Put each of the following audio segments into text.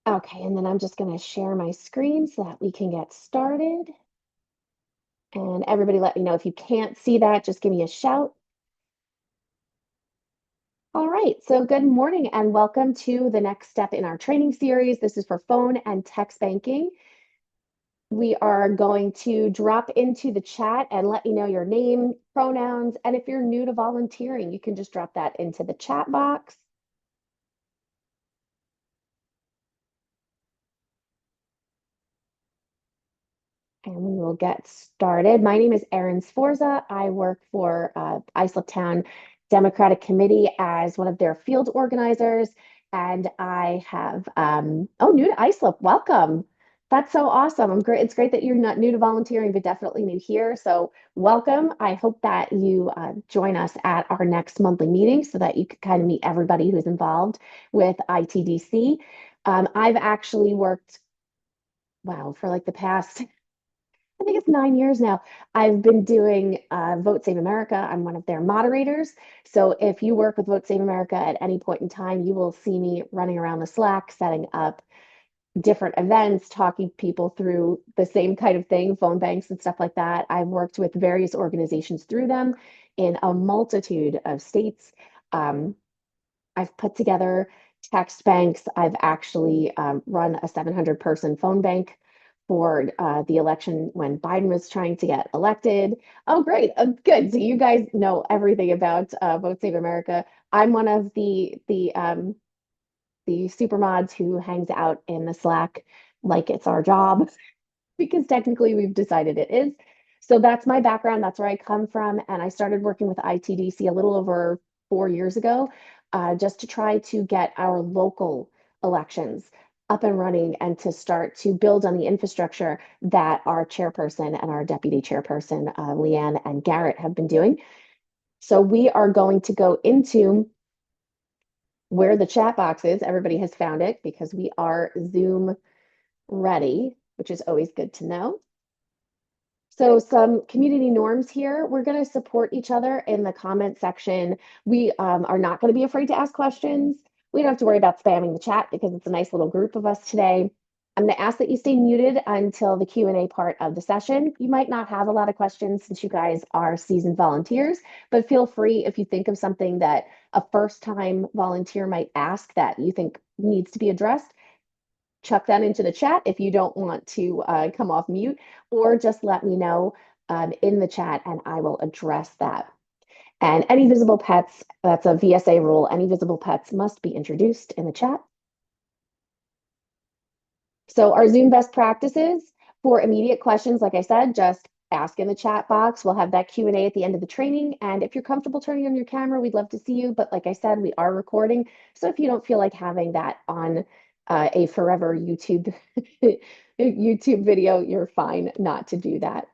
Okay, and then I'm just going to share my screen so that we can get started. And everybody let me know if you can't see that, just give me a shout. All right, so good morning and welcome to the next step in our training series. This is for phone and text banking. We are going to drop into the chat and let you know your name, pronouns, and if you're new to volunteering, you can just drop that into the chat box. And we will get started. My name is Erin Sforza. I work for Islip Town Democratic Committee as one of their field organizers. And I have, new to Islip, welcome. That's so awesome. I'm great. It's great that you're not new to volunteering, but definitely new here. So welcome. I hope that you join us at our next monthly meeting so that you can kind of meet everybody who's involved with ITDC. I've actually worked, wow, for like the past I think it's 9 years now. I've been doing Vote Save America. I'm one of their moderators. So if you work with Vote Save America at any point in time, you will see me running around the Slack, setting up different events, talking people through the same kind of thing, phone banks and stuff like that. I've worked with various organizations through them in a multitude of states. Um, I've put together text banks. I've actually run a 700 person phone bank for the election when Biden was trying to get elected. Oh, great. Good. So you guys know everything about Vote Save America. I'm one of the super mods who hangs out in the Slack like it's our job because technically we've decided it is. So that's my background. That's where I come from. And I started working with ITDC a little over 4 years ago, just to try to get our local elections up and running and to start to build on the infrastructure that our chairperson and our deputy chairperson, Leanne and Garrett, have been doing. So we are going to go into where the chat box is. Everybody has found it because we are Zoom ready, which is always good to know. So some community norms here. We're going to support each other in the comment section. We are not going to be afraid to ask questions. We don't have to worry about spamming the chat because it's a nice little group of us today. I'm going to ask that you stay muted until the Q&A part of the session. You might not have a lot of questions since you guys are seasoned volunteers, but feel free if you think of something that a first-time volunteer might ask that you think needs to be addressed, chuck that into the chat if you don't want to come off mute, or just let me know in the chat and I will address that. And any visible pets, that's a VSA rule, any visible pets must be introduced in the chat. So our Zoom best practices for immediate questions, like I said, just ask in the chat box. We'll have that Q&A at the end of the training. And if you're comfortable turning on your camera, we'd love to see you. But like I said, we are recording. So if you don't feel like having that on a forever YouTube YouTube video, you're fine not to do that.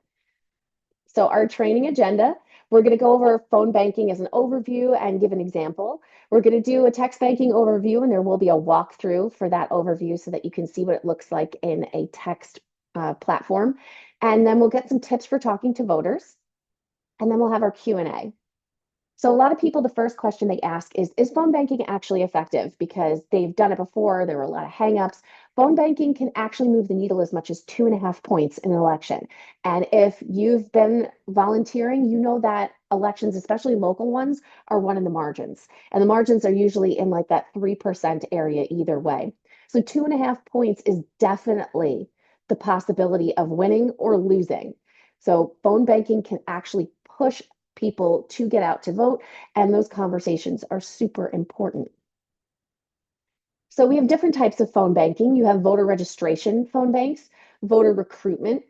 So our training agenda, we're going to go over phone banking as an overview and give an example. We're going to do a text banking overview, and there will be a walkthrough for that overview so that you can see what it looks like in a text platform. And then we'll get some tips for talking to voters. And then we'll have our Q&A. So a lot of people, the first question they ask is phone banking actually effective? Because they've done it before, there were a lot of hangups. Phone banking can actually move the needle as much as 2.5 points in an election. And if you've been volunteering, you know that elections, especially local ones, are won in the margins. And the margins are usually in like that 3% area either way. So 2.5 points is definitely the possibility of winning or losing. So phone banking can actually push people to get out to vote, and those conversations are super important. So we have different types of phone banking. You have voter registration phone banks, voter recruitment,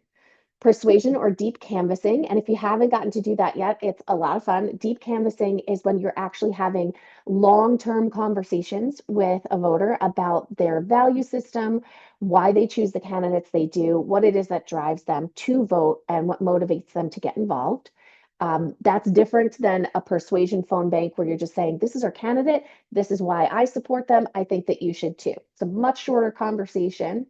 persuasion, or deep canvassing. And if you haven't gotten to do that yet, it's a lot of fun. Deep canvassing is when you're actually having long-term conversations with a voter about their value system, why they choose the candidates they do, what it is that drives them to vote, and what motivates them to get involved. That's different than a persuasion phone bank where you're just saying, this is our candidate, this is why I support them, I think that you should too. It's a much shorter conversation.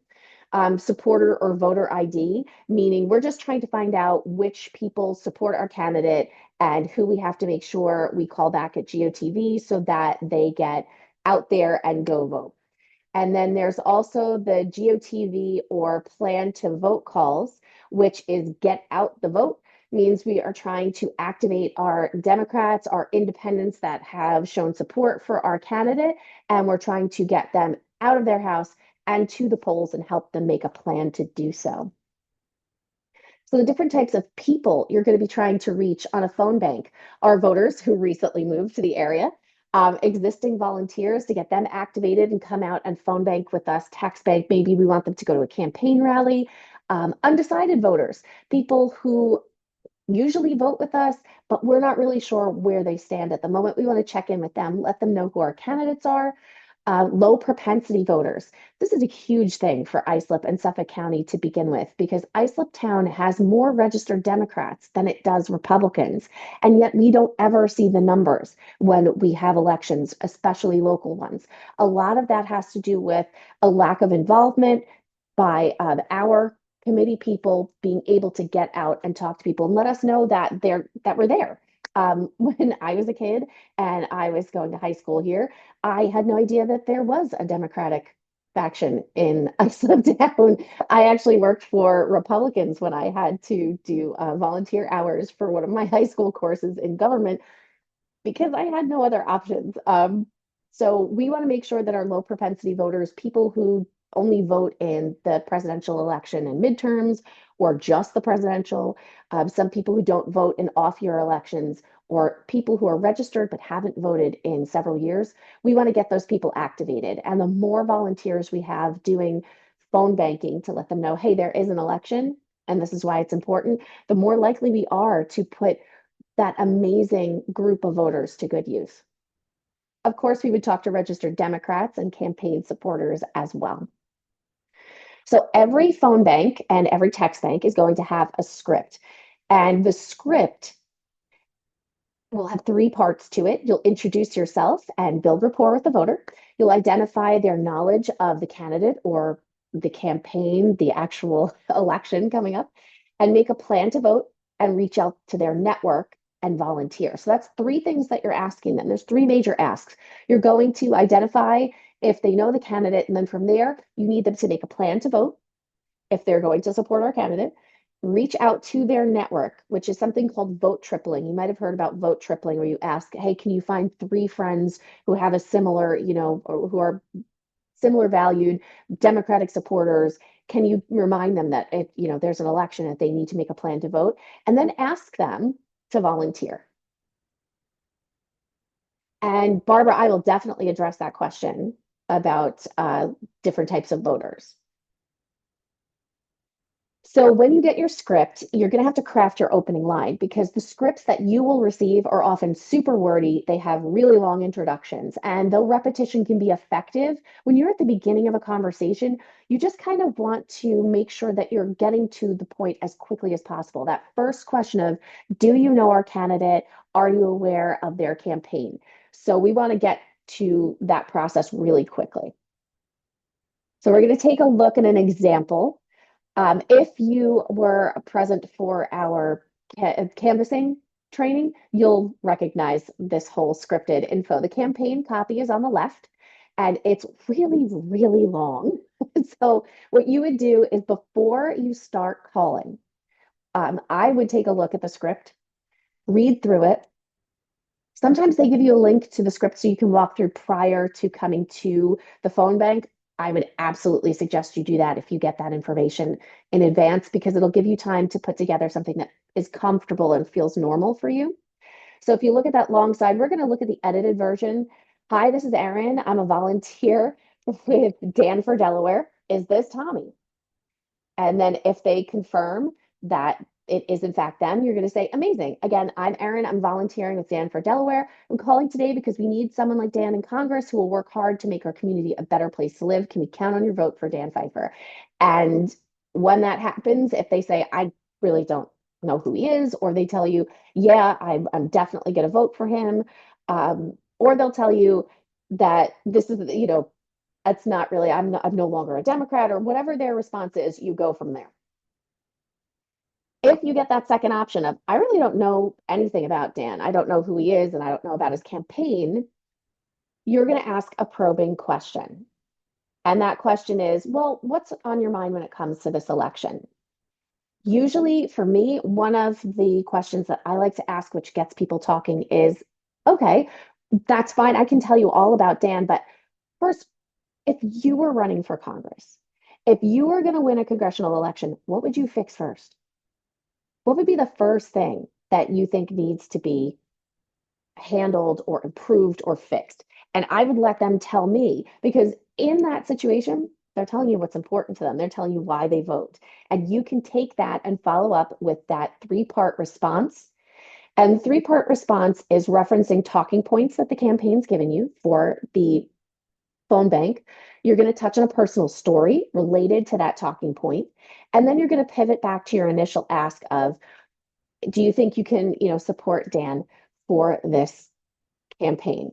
Supporter or voter ID, meaning we're just trying to find out which people support our candidate and who we have to make sure we call back at GOTV so that they get out there and go vote. And then there's also the GOTV or plan to vote calls, which is get out the vote, means we are trying to activate our Democrats, our independents that have shown support for our candidate, and we're trying to get them out of their house and to the polls and help them make a plan to do so. So the different types of people you're going to be trying to reach on a phone bank are voters who recently moved to the area, existing volunteers to get them activated and come out and phone bank with us, text bank, maybe we want them to go to a campaign rally, undecided voters, people who usually vote with us, but we're not really sure where they stand at the moment. We want to check in with them, let them know who our candidates are. Low propensity voters. This is a huge thing for Islip and Suffolk County to begin with because Islip Town has more registered Democrats than it does Republicans. And yet we don't ever see the numbers when we have elections, especially local ones. A lot of that has to do with a lack of involvement by our committee people being able to get out and talk to people and let us know that we're there. When I was a kid and I was going to high school here, I had no idea that there was a Democratic faction in Islip Town. I actually worked for Republicans when I had to do volunteer hours for one of my high school courses in government because I had no other options. So we want to make sure that our low propensity voters, people who only vote in the presidential election and midterms or just the presidential, some people who don't vote in off-year elections, or people who are registered but haven't voted in several years, we want to get those people activated. And the more volunteers we have doing phone banking to let them know, hey, there is an election, and this is why it's important, the more likely we are to put that amazing group of voters to good use. Of course, we would talk to registered Democrats and campaign supporters as well. So every phone bank and every text bank is going to have a script. And the script will have three parts to it. You'll introduce yourself and build rapport with the voter. You'll identify their knowledge of the candidate or the campaign, the actual election coming up, and make a plan to vote and reach out to their network and volunteer. So that's three things that you're asking them. There's three major asks. You're going to identify if they know the candidate, and then from there, you need them to make a plan to vote if they're going to support our candidate, reach out to their network, which is something called vote tripling. You might have heard about vote tripling, where you ask, hey, can you find three friends who have a similar, or who are similar valued Democratic supporters? Can you remind them that if, there's an election that they need to make a plan to vote, and then ask them to volunteer? And Barbara, I will definitely address that question about different types of voters. So when you get your script, you're going to have to craft your opening line because the scripts that you will receive are often super wordy. They have really long introductions, and though repetition can be effective, when you're at the beginning of a conversation, you just kind of want to make sure that you're getting to the point as quickly as possible. That first question of, do you know our candidate? Are you aware of their campaign? So we want to get to that process really quickly. So we're going to take a look at an example. If you were present for our canvassing training, you'll recognize this whole scripted info. The campaign copy is on the left, and it's really, really long. So what you would do is before you start calling, I would take a look at the script, read through it. Sometimes they give you a link to the script so you can walk through prior to coming to the phone bank. I would absolutely suggest you do that if you get that information in advance because it'll give you time to put together something that is comfortable and feels normal for you. So if you look at that long side, we're going to look at the edited version. Hi, this is Erin. I'm a volunteer with Dan for Delaware. Is this Tommy? And then if they confirm that it is in fact them, you're going to say, amazing. Again, I'm Erin. I'm volunteering with Dan for Delaware. I'm calling today because we need someone like Dan in Congress who will work hard to make our community a better place to live. Can we count on your vote for Dan Pfeiffer? And when that happens, if they say, I really don't know who he is, or they tell you, yeah, I'm definitely going to vote for him, or they'll tell you that this is, it's not really, I'm no longer a Democrat, or whatever their response is, you go from there. If you get that second option of, I really don't know anything about Dan, I don't know who he is, and I don't know about his campaign, you're going to ask a probing question. And that question is, well, what's on your mind when it comes to this election? Usually, for me, one of the questions that I like to ask, which gets people talking, is okay, that's fine. I can tell you all about Dan, but first, if you were running for Congress, if you were going to win a congressional election, what would you fix first? What would be the first thing that you think needs to be handled or improved or fixed? And I would let them tell me because in that situation, they're telling you what's important to them. They're telling you why they vote. And you can take that and follow up with that three-part response. And the three-part response is referencing talking points that the campaign's given you for the phone bank. You're going to touch on a personal story related to that talking point. And then you're going to pivot back to your initial ask of, do you think you can, support Dan for this campaign?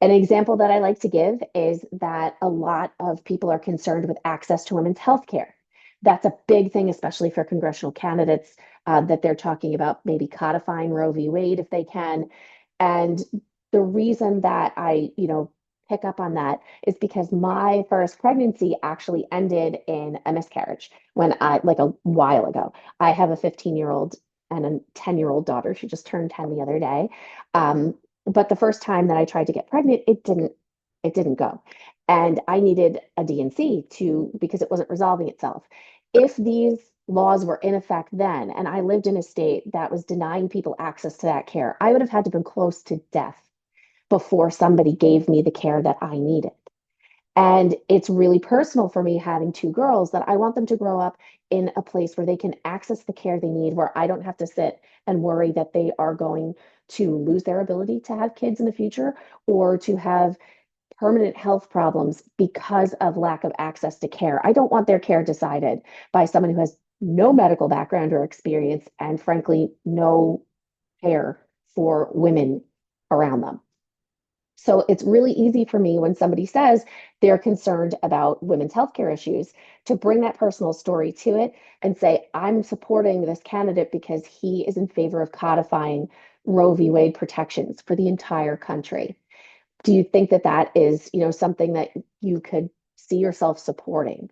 An example that I like to give is that a lot of people are concerned with access to women's health care. That's a big thing, especially for congressional candidates, that they're talking about maybe codifying Roe v. Wade if they can. And the reason that I, pick up on that is because my first pregnancy actually ended in a miscarriage like a while ago. I have a 15-year-old and a 10-year-old daughter. She just turned 10 the other day. But the first time that I tried to get pregnant, it didn't go. And I needed a D&C because it wasn't resolving itself. If these laws were in effect then, and I lived in a state that was denying people access to that care, I would have had to been close to death before somebody gave me the care that I needed. And it's really personal for me having two girls that I want them to grow up in a place where they can access the care they need, where I don't have to sit and worry that they are going to lose their ability to have kids in the future or to have permanent health problems because of lack of access to care. I don't want their care decided by someone who has no medical background or experience and, frankly, no care for women around them. So it's really easy for me when somebody says they're concerned about women's healthcare issues to bring that personal story to it and say, I'm supporting this candidate because he is in favor of codifying Roe v. Wade protections for the entire country. Do you think that that is, something that you could see yourself supporting?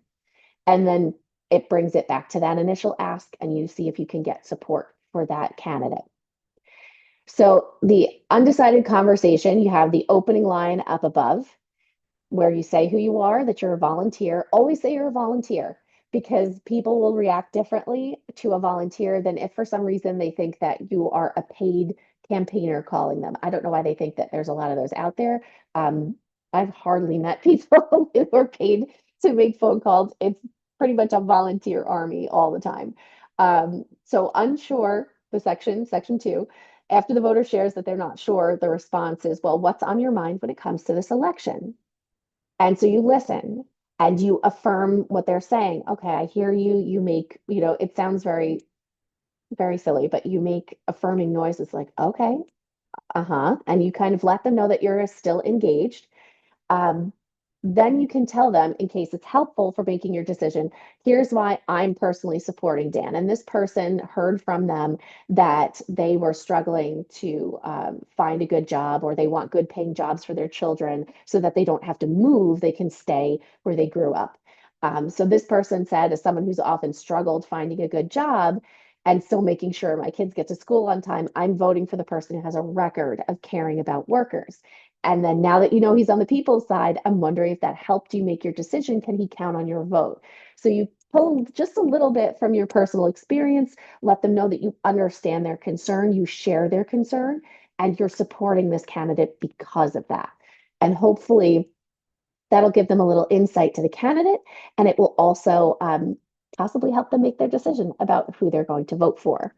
And then it brings it back to that initial ask and you see if you can get support for that candidate. So the undecided conversation, you have the opening line up above where you say who you are, that you're a volunteer. Always say you're a volunteer because people will react differently to a volunteer than if for some reason they think that you are a paid campaigner calling them. I don't know why they think that there's a lot of those out there. Um, I've hardly met people who are paid to make phone calls. It's pretty much a volunteer army all the time. So unsure, section two, after the voter shares that they're not sure, the response is, well, what's on your mind when it comes to this election? And so you listen and you affirm what they're saying. Okay, I hear you. You make, it sounds very, very silly, but you make affirming noises like, okay, uh-huh. And you kind of let them know that you're still engaged. Um, then you can tell them, in case it's helpful for making your decision, here's why I'm personally supporting Dan. And this person heard from them that they were struggling to find a good job or they want good paying jobs for their children so that they don't have to move, they can stay where they grew up. So this person said, as someone who's often struggled finding a good job, and still making sure my kids get to school on time, I'm voting for the person who has a record of caring about workers. And then now that you know he's on the people's side, I'm wondering if that helped you make your decision. Can he count on your vote? So you pull just a little bit from your personal experience, let them know that you understand their concern, you share their concern, and you're supporting this candidate because of that. And hopefully that'll give them a little insight to the candidate, and it will also possibly help them make their decision about who they're going to vote for.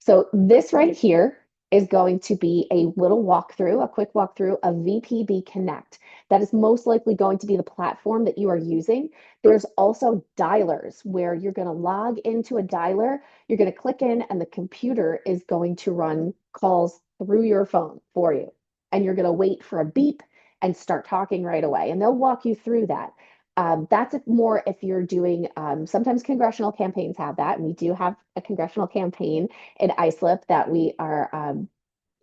So this right here is going to be a little walkthrough, a quick walkthrough of VPB Connect. That is most likely going to be the platform that you are using. There's also dialers where you're going to log into a dialer, you're going to click in, and the computer is going to run calls through your phone for you. And you're going to wait for a beep and start talking right away. And they'll walk you through that. That's more if you're doing, sometimes congressional campaigns have that. And we do have a congressional campaign in ISLIP that we are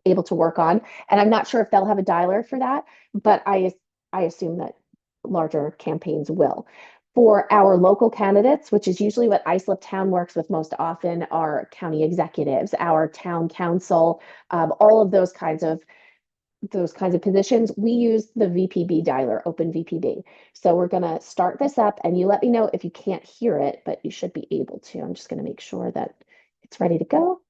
able to work on. And I'm not sure if they'll have a dialer for that, but I assume that larger campaigns will. For our local candidates, which is usually what Islip Town works with most often, our county executives, our town council, all of those kinds of positions, we use the VPB dialer, Open VPB. So we're going to start this up and you let me know if you can't hear it, but you should be able to. I'm just going to make sure that it's ready to go.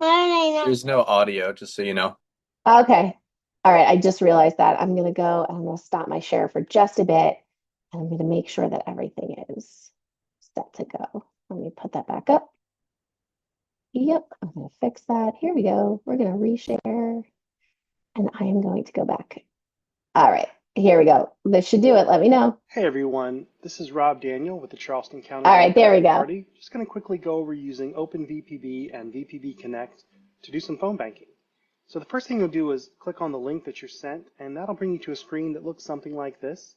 There's no audio, just so you know. Okay. All right. I just realized that. I'm going to go and I'm going to stop my share for just a bit. And I'm going to make sure that everything is set to go. Let me put that back up. Yep. I'm going to fix that. Here we go. We're going to reshare and I am going to go back. All right. Here we go. This should do it. Let me know. Hey everyone, this is Rob Daniel with the Charleston County All right. There we Democratic go. Party. Just going to quickly go over using OpenVPB and VPB Connect to do some phone banking. So the first thing you'll do is click on the link that you're sent, and that'll bring you to a screen that looks something like this.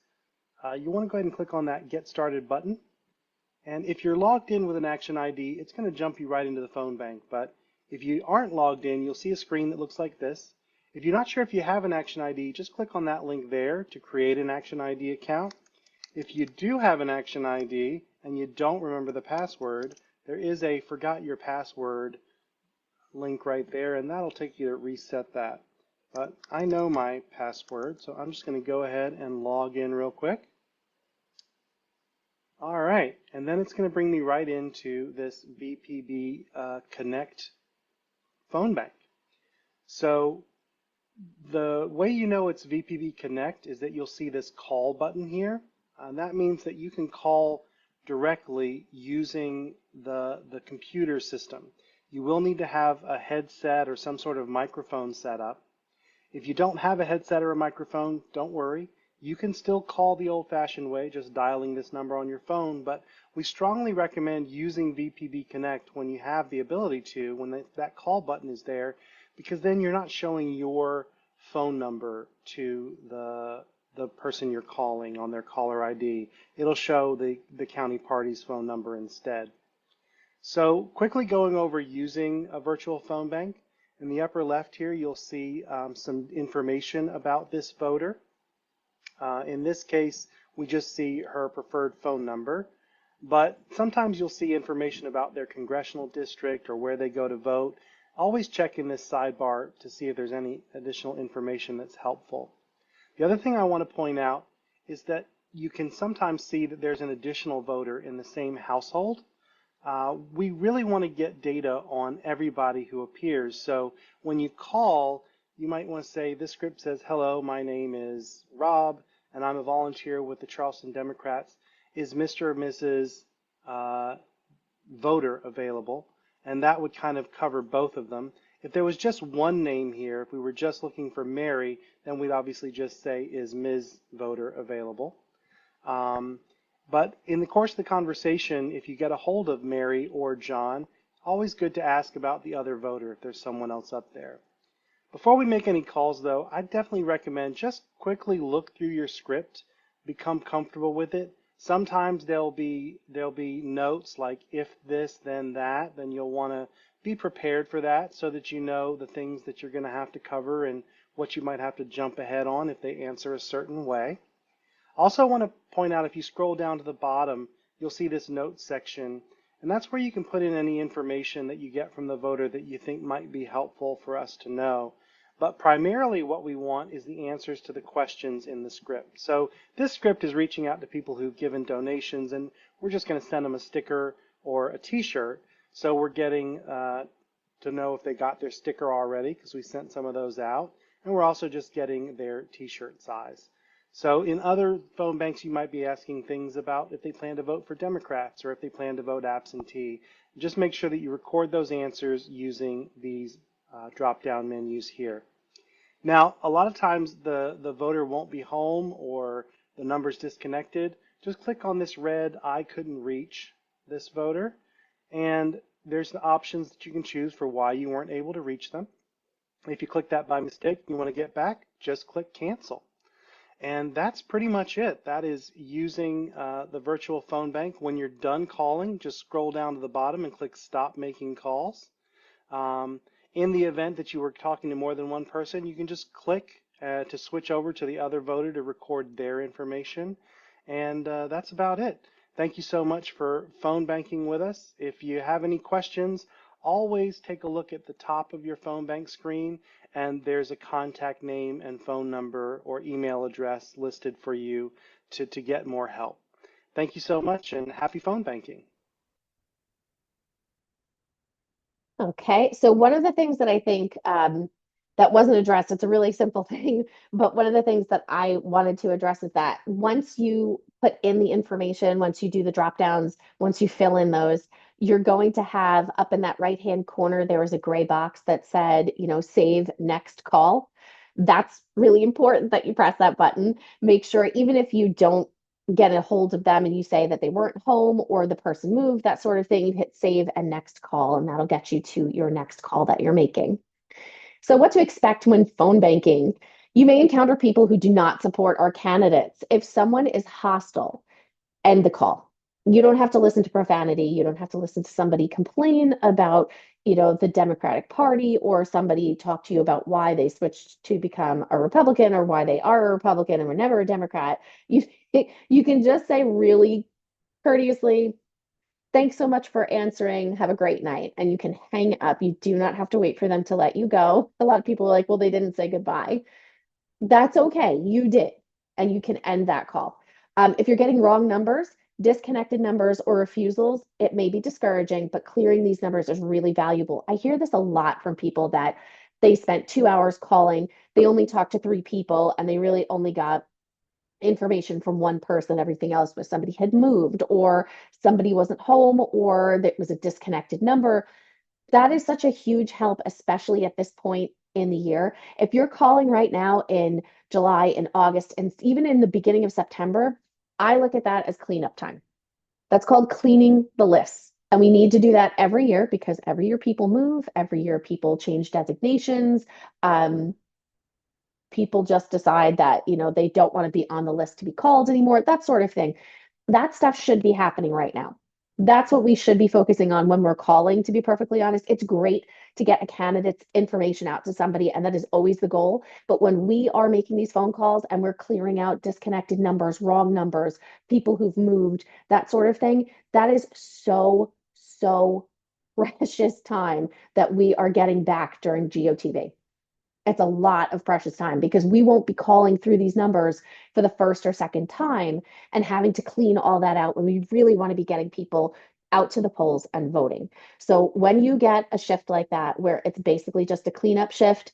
You want to go ahead and click on that Get Started button. And if you're logged in with an Action ID, it's going to jump you right into the phone bank. But if you aren't logged in, you'll see a screen that looks like this. If you're not sure if you have an Action ID, just click on that link there to create an Action ID account. If you do have an Action ID and you don't remember the password, there is a Forgot Your Password link right there, and that'll take you to reset that. But I know my password, so I'm just going to go ahead and log in real quick. All right, and then it's going to bring me right into this VPB Connect phone bank. So the way you know it's VPB Connect is that you'll see this call button here. That means that you can call directly using the computer system. You will need to have a headset or some sort of microphone set up. If you don't have a headset or a microphone, don't worry. You can still call the old-fashioned way, just dialing this number on your phone, but we strongly recommend using VPB Connect when you have the ability to, when that call button is there, because then you're not showing your phone number to the person you're calling on their caller ID. It'll show the county party's phone number instead. So quickly going over using a virtual phone bank, in the upper left here you'll see some information about this voter. In this case, we just see her preferred phone number, but sometimes you'll see information about their congressional district or where they go to vote. Always check in this sidebar to see if there's any additional information that's helpful. The other thing I want to point out is that you can sometimes see that there's an additional voter in the same household. We really want to get data on everybody who appears. So when you call, you might want to say, this script says, hello, my name is Rob, and I'm a volunteer with the Charleston Democrats. Is Mr. or Mrs. Voter available? And that would kind of cover both of them. If there was just one name here, if we were just looking for Mary, then we'd obviously just say, is Ms. Voter available? But in the course of the conversation, if you get a hold of Mary or John, always good to ask about the other voter if there's someone else up there. Before we make any calls, though, I definitely recommend just quickly look through your script, become comfortable with it. Sometimes there'll be notes like if this, then that, then you'll want to be prepared for that so that you know the things that you're going to have to cover and what you might have to jump ahead on if they answer a certain way. Also, I want to point out, if you scroll down to the bottom, you'll see this notes section, and that's where you can put in any information that you get from the voter that you think might be helpful for us to know. But primarily what we want is the answers to the questions in the script. So this script is reaching out to people who've given donations, and we're just going to send them a sticker or a t-shirt. So we're getting to know if they got their sticker already, because we sent some of those out. And we're also just getting their t-shirt size. So in other phone banks, you might be asking things about if they plan to vote for Democrats or if they plan to vote absentee. Just make sure that you record those answers using these drop-down menus here. Now, a lot of times the voter won't be home or the number's disconnected. Just click on this red "I couldn't reach this voter," and there's the options that you can choose for why you weren't able to reach them. If you click that by mistake and you want to get back, just click cancel. And that's pretty much it. That is using the virtual phone bank. When you're done calling, just scroll down to the bottom and click stop making calls. In the event that you were talking to more than one person, you can just click to switch over to the other voter to record their information. And that's about it. Thank you so much for phone banking with us. If you have any questions, always take a look at the top of your phone bank screen, and there's a contact name and phone number or email address listed for you to get more help. Thank you so much, and happy phone banking. Okay, so one of the things that I think that wasn't addressed, it's a really simple thing, but one of the things that I wanted to address is that once you put in the information, once you do the drop downs, once you fill in those, you're going to have up in that right-hand corner, there was a gray box that said, save next call. That's really important that you press that button. Make sure, even if you don't get a hold of them and you say that they weren't home or the person moved, that sort of thing, you hit save and next call, and that'll get you to your next call that you're making. So what to expect when phone banking? You may encounter people who do not support our candidates. If someone is hostile, end the call. You don't have to listen to profanity. You don't have to listen to somebody complain about, the Democratic Party, or somebody talk to you about why they switched to become a Republican or why they are a Republican and were never a Democrat. You can just say really courteously, thanks so much for answering. Have a great night. And you can hang up. You do not have to wait for them to let you go. A lot of people are like, well, they didn't say goodbye. That's okay. You did. And you can end that call. If you're getting wrong numbers, disconnected numbers, or refusals, it may be discouraging, but clearing these numbers is really valuable. I hear this a lot from people that they spent 2 hours calling, they only talked to 3 people, and they really only got information from one person. Everything else was somebody had moved, or somebody wasn't home, or there was a disconnected number. That is such a huge help, especially at this point in the year. If you're calling right now in July and August, and even in the beginning of September, I look at that as cleanup time. That's called cleaning the lists. And we need to do that every year because every year people move, every year people change designations. People just decide that, they don't want to be on the list to be called anymore, that sort of thing. That stuff should be happening right now. That's what we should be focusing on when we're calling, to be perfectly honest. It's great to get a candidate's information out to somebody, and that is always the goal. But when we are making these phone calls and we're clearing out disconnected numbers, wrong numbers, people who've moved, that sort of thing, that is so, so precious time that we are getting back during GOTV. It's a lot of precious time because we won't be calling through these numbers for the first or second time and having to clean all that out when we really want to be getting people out to the polls and voting. So when you get a shift like that, where it's basically just a cleanup shift,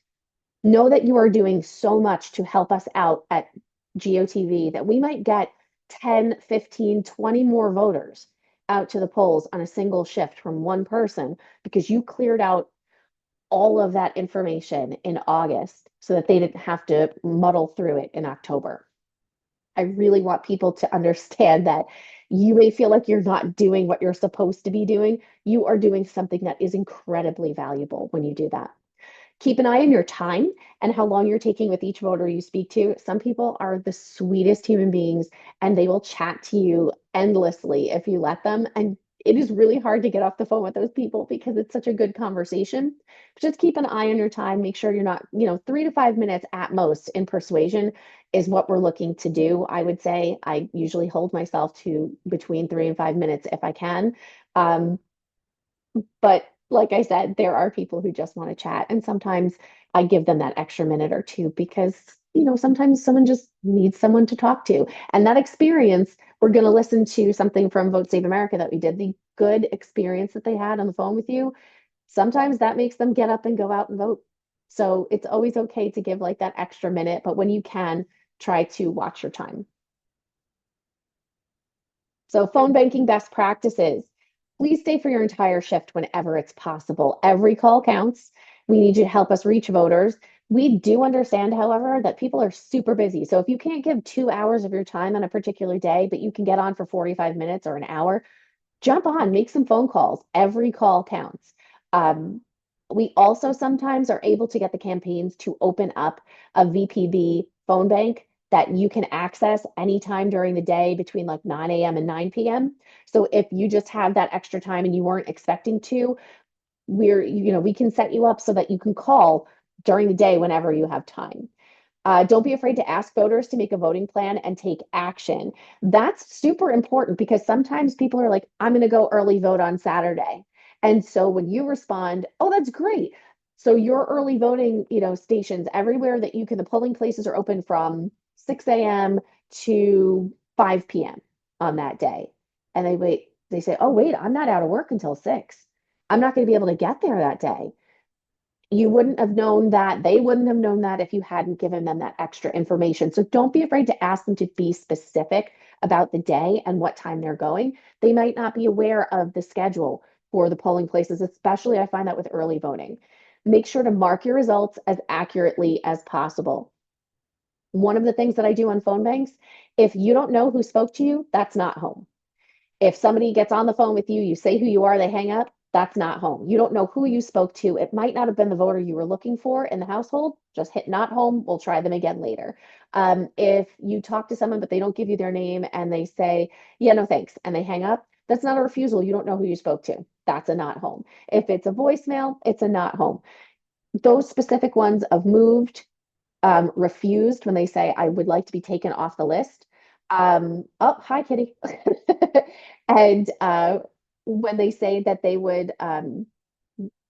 know that you are doing so much to help us out at GOTV that we might get 10, 15, 20 more voters out to the polls on a single shift from one person because you cleared out all of that information in August so that they didn't have to muddle through it in October. I really want people to understand that you may feel like you're not doing what you're supposed to be doing. You are doing something that is incredibly valuable when you do that. Keep an eye on your time and how long you're taking with each voter you speak to. Some people are the sweetest human beings and they will chat to you endlessly if you let them. And it is really hard to get off the phone with those people because it's such a good conversation. But just keep an eye on your time. Make sure you're not, 3 to 5 minutes at most in persuasion is what we're looking to do. I would say I usually hold myself to between 3 and 5 minutes if I can. But like I said, there are people who just want to chat. And sometimes I give them that extra minute or two because, sometimes someone just needs someone to talk to. And that experience, we're going to listen to something from Vote Save America that we did, the good experience that they had on the phone with you. Sometimes that makes them get up and go out and vote. So it's always okay to give like that extra minute, but when you can, try to watch your time. So phone banking best practices. Please stay for your entire shift whenever it's possible. Every call counts. We need you to help us reach voters. We do understand, however, that people are super busy. So if you can't give 2 hours of your time on a particular day, but you can get on for 45 minutes or an hour, jump on, make some phone calls. Every call counts. Um, we also sometimes are able to get the campaigns to open up a VPB phone bank that you can access anytime during the day between like 9 a.m. and 9 p.m. So if you just have that extra time and you weren't expecting to, we can set you up so that you can call during the day whenever you have time. Don't be afraid to ask voters to make a voting plan and take action. That's super important because sometimes people are like, I'm going to go early vote on Saturday. And so when you respond, oh, that's great. So your early voting, stations everywhere that you can, the polling places are open from 6 a.m. to 5 p.m. on that day. And they say, oh, wait, I'm not out of work until 6. I'm not going to be able to get there that day. You wouldn't have known that. They wouldn't have known that if you hadn't given them that extra information. So don't be afraid to ask them to be specific about the day and what time they're going. They might not be aware of the schedule for the polling places, especially I find that with early voting. Make sure to mark your results as accurately as possible. One of the things that I do on phone banks, if you don't know who spoke to you, that's not home. If somebody gets on the phone with you, you say who you are, they hang up, that's not home. You don't know who you spoke to. It might not have been the voter you were looking for in the household. Just hit not home. We'll try them again later. If you talk to someone, but they don't give you their name and they say, yeah, no thanks, and they hang up, that's not a refusal. You don't know who you spoke to. That's a not home. If it's a voicemail, it's a not home. Those specific ones of moved, refused when they say, I would like to be taken off the list. Oh, hi, Kitty. And when they say that they would,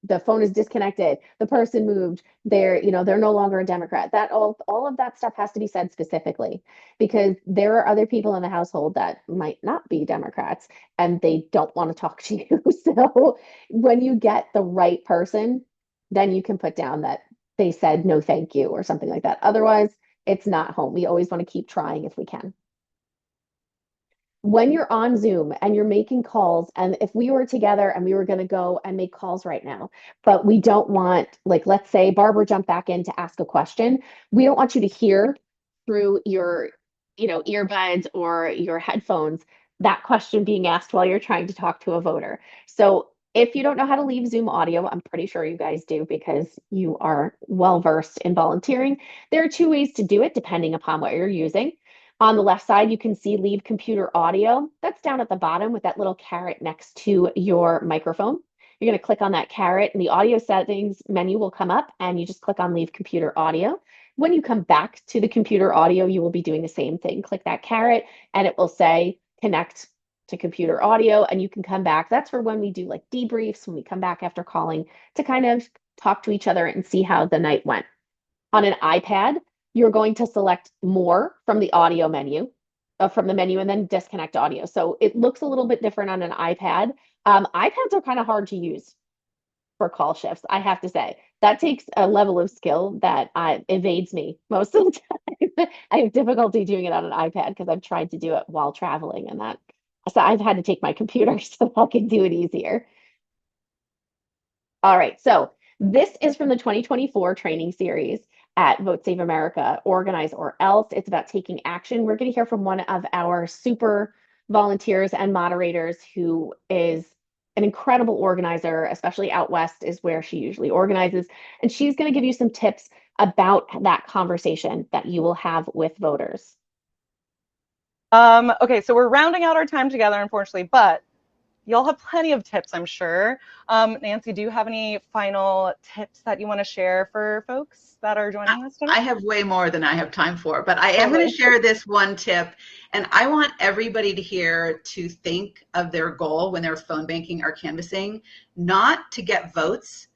the phone is disconnected, the person moved, they're no longer a Democrat. That all of that stuff has to be said specifically because there are other people in the household that might not be Democrats and they don't want to talk to you. So when you get the right person, then you can put down that they said no thank you or something like that. Otherwise, it's not home. We always want to keep trying if we can. When you're on Zoom and you're making calls, and if we were together and we were going to go and make calls right now, but we don't want, like, let's say Barbara jumped back in to ask a question, we don't want you to hear through your, earbuds or your headphones that question being asked while you're trying to talk to a voter. So if you don't know how to leave Zoom audio, I'm pretty sure you guys do because you are well versed in volunteering. There are two ways to do it depending upon what you're using. On the left side, you can see leave computer audio. That's down at the bottom with that little caret next to your microphone. You're going to click on that caret and the audio settings menu will come up and you just click on leave computer audio. When you come back to the computer audio, you will be doing the same thing. Click that caret and it will say connect to computer audio and you can come back. That's for when we do like debriefs, when we come back after calling to kind of talk to each other and see how the night went. On an iPad, you're going to select more from the audio menu, from the menu, and then disconnect audio. So it looks a little bit different on an iPad. iPads are kind of hard to use for call shifts, I have to say. That takes a level of skill that evades me most of the time. I have difficulty doing it on an iPad because I've tried to do it while traveling, and so I've had to take my computer so I can do it easier. All right, so this is from the 2024 training series at Vote Save America, Organize or Else. It's about taking action. We're going to hear from one of our super volunteers and moderators who is an incredible organizer, especially out west is where she usually organizes. And she's going to give you some tips about that conversation that you will have with voters. Okay, so we're rounding out our time together, unfortunately, but you'll have plenty of tips, I'm sure. Nancy, do you have any final tips that you want to share for folks that are joining us today? I have way more than I have time for, but I am going to share this one tip. And I want everybody to hear to think of their goal when they're phone banking or canvassing, not to get votes,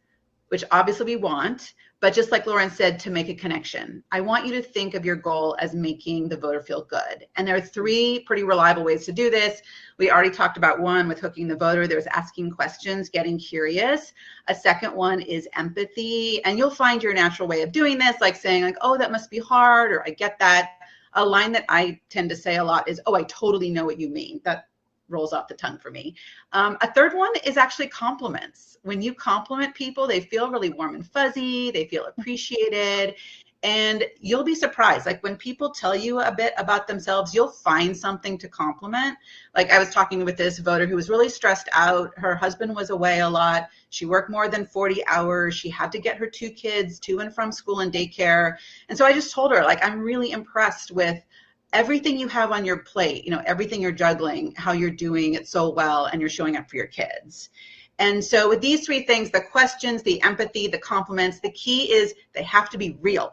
which obviously we want, but just like Lauren said, to make a connection. I want you to think of your goal as making the voter feel good. And there are 3 pretty reliable ways to do this. We already talked about one with hooking the voter. There's asking questions, getting curious. A second one is empathy. And you'll find your natural way of doing this, like saying like, oh, that must be hard, or I get that. A line that I tend to say a lot is, oh, I totally know what you mean. That rolls off the tongue for me. A third one is actually compliments. When you compliment people, they feel really warm and fuzzy, they feel appreciated, and you'll be surprised. Like when people tell you a bit about themselves, you'll find something to compliment. Like I was talking with this voter who was really stressed out. Her husband was away a lot. She worked more than 40 hours. She had to get her 2 kids to and from school and daycare. And so I just told her, like, I'm really impressed with everything you have on your plate, you know, everything you're juggling, how you're doing it so well, and you're showing up for your kids. And so with these 3 things, the questions, the empathy, the compliments, the key is they have to be real.